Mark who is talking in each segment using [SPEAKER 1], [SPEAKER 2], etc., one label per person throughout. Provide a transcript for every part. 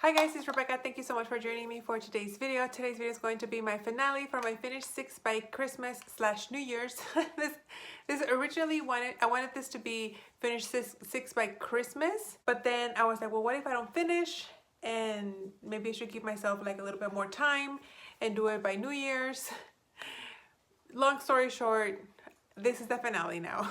[SPEAKER 1] Hi guys, it's Rebecca. Thank you so much for joining me for today's video. Today's video is going to be my finale for my finished 6 by Christmas / New Year's. this originally I wanted this to be finished 6 by Christmas, but then I was like, well, what if I don't finish? And maybe I should give myself like a little bit more time and do it by New Year's. Long story short, this is the finale now.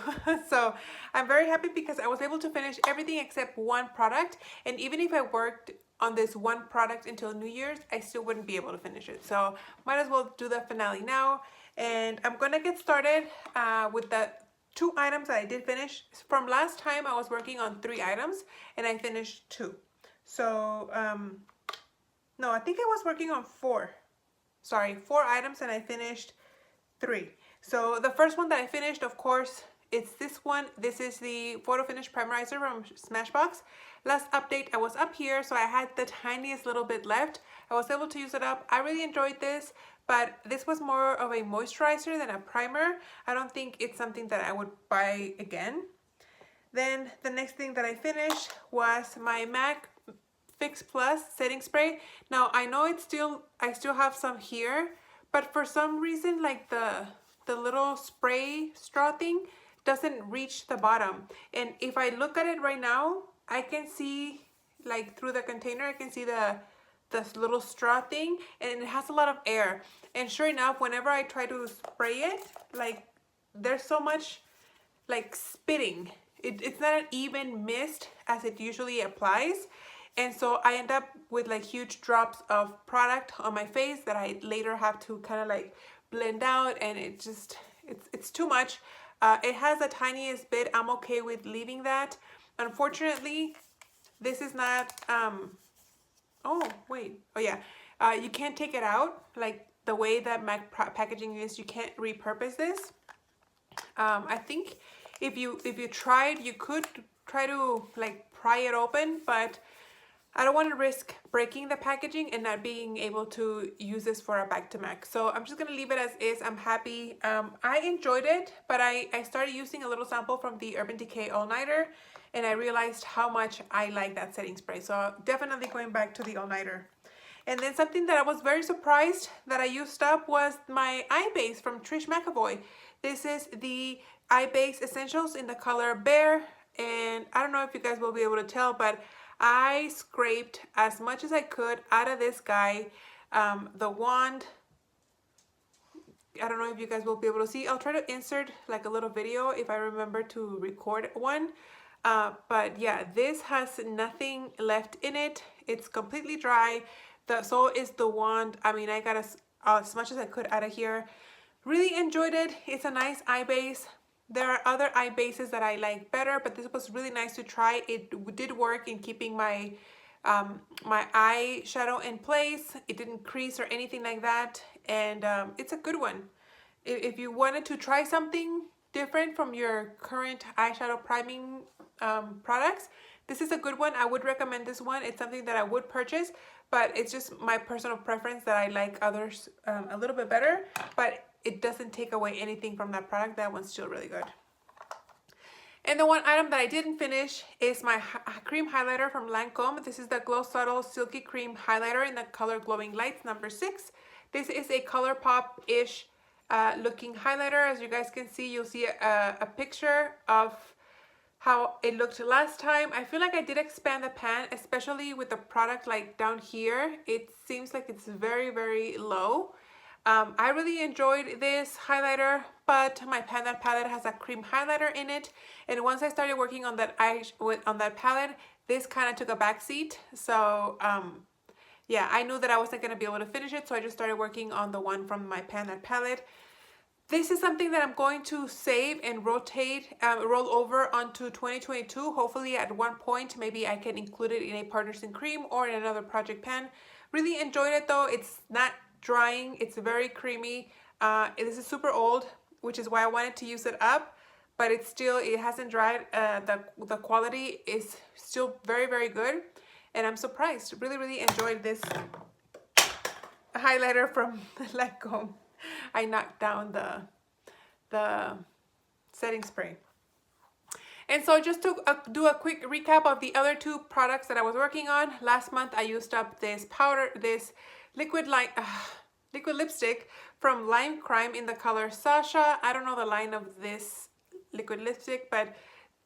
[SPEAKER 1] So I'm very happy because I was able to finish everything except one product, and even if I worked on this one product until New Year's, I still wouldn't be able to finish it. So might as well do the finale now, and I'm gonna get started with the 2 items that I did finish. From last time I was working on 3 items and I finished 2. So no, I think I was working on 4 items and I finished 3. So the first one that I finished, of course, it's this one. This is the Photo Finish Primerizer from Smashbox. Last update, I was up here, so I had the tiniest little bit left. I was able to use it up. I really enjoyed this, but this was more of a moisturizer than a primer. I don't think it's something that I would buy again. Then the next thing that I finished was my MAC Fix Plus setting spray. Now I know I still have some here, but for some reason, like the little spray straw thing doesn't reach the bottom. And if I look at it right now, I can see, like through the container, I can see this little straw thing, and it has a lot of air. And sure enough, whenever I try to spray it, like there's so much like spitting. It's not an even mist as it usually applies. And so I end up with like huge drops of product on my face that I later have to kind of like blend out, and it's too much. It has the tiniest bit. I'm okay with leaving that. Unfortunately, this is not, oh wait, oh yeah, you can't take it out like the way that MAC packaging is. You can't repurpose this. I think if you tried, you could try to like pry it open, but I don't want to risk breaking the packaging and not being able to use this for a back to MAC. So I'm just going to leave it as is. I'm happy. I enjoyed it, but I started using a little sample from the Urban Decay All Nighter, and I realized how much I like that setting spray. So definitely going back to the All Nighter. And then something that I was very surprised that I used up was my eye base from Trish McEvoy. This is the Eye Base Essentials in the color Bear, and I don't know if you guys will be able to tell, but I scraped as much as I could out of this guy. The wand, I don't know if you guys will be able to see. I'll try to insert like a little video if I remember to record one. But yeah, this has nothing left in it. It's completely dry. So is the wand. I mean, I got as much as I could out of here. Really enjoyed it. It's a nice eye base. There are other eye bases that I like better, but this was really nice to try. It did work in keeping my my eye shadow in place. It didn't crease or anything like that, and it's a good one. If you wanted to try something different from your current eyeshadow priming products, this is a good one. I would recommend this one. It's something that I would purchase, but it's just my personal preference that I like others a little bit better, but it doesn't take away anything from that product. That one's still really good. And the one item that I didn't finish is my cream highlighter from Lancome. This is the Glow Subtle Silky Cream Highlighter in the color Glowing Lights number 6. This is a ColourPop-ish looking highlighter. As you guys can see, you'll see a picture of how it looked last time. I feel like I did expand the pan, especially with the product like down here. It seems like it's very, very low. I really enjoyed this highlighter, but my Pan palette has a cream highlighter in it, and once I started working on that on that palette, this kind of took a back seat. So yeah, I knew that I wasn't going to be able to finish it, so I just started working on the one from my Pan palette. This is something that I'm going to save and roll over onto 2022. Hopefully at one point, maybe I can include it in a Partners in Cream or in another project pan. Really enjoyed it though. It's not drying. It's very creamy. This is super old, which is why I wanted to use it up, but it hasn't dried. The quality is still very, very good, and I'm surprised. Really, really enjoyed this highlighter from Lancome. I knocked down the setting spray. And so just to do a quick recap of the other two products that I was working on. Last month I used up this powder, this liquid lipstick from Lime Crime in the color Sasha. I don't know the line of this liquid lipstick, but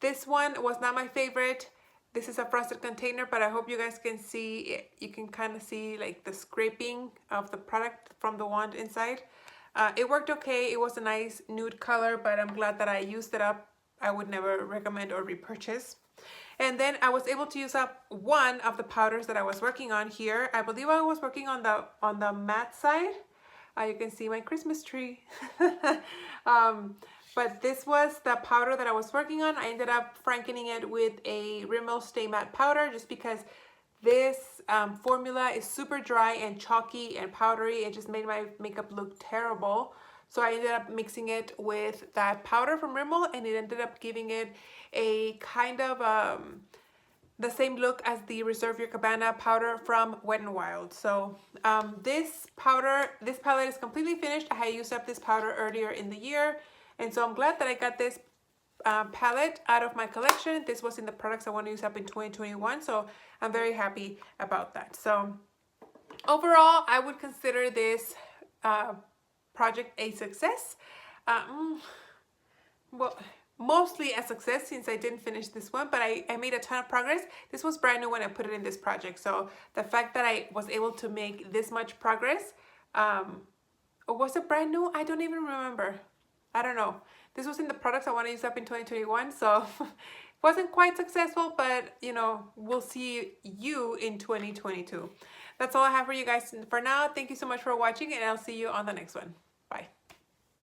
[SPEAKER 1] this one was not my favorite. This is a frosted container, but I hope you guys can see it. You can kind of see like the scraping of the product from the wand inside. It worked okay. It was a nice nude color, but I'm glad that I used it up. I would never recommend or repurchase. And then I was able to use up one of the powders that I was working on here. I believe I was working on the matte side. You can see my Christmas tree. But this was the powder that I was working on. I ended up frankening it with a Rimmel Stay Matte powder just because this formula is super dry and chalky and powdery. It just made my makeup look terrible. So I ended up mixing it with that powder from Rimmel, and it ended up giving it a kind of the same look as the Reserve Your Cabana powder from Wet n Wild. So this palette is completely finished. I had used up this powder earlier in the year, and so I'm glad that I got this palette out of my collection. This was in the products I want to use up in 2021, so I'm very happy about that. So overall, I would consider this project a success. Well, mostly a success since I didn't finish this one, but I made a ton of progress. This was brand new when I put it in this project, so the fact that I was able to make this much progress, or was it brand new? I don't even remember. I don't know. This was in the products I want to use up in 2021, so it wasn't quite successful, but you know, we'll see you in 2022. That's all I have for you guys for now. Thank you so much for watching, and I'll see you on the next one. Bye.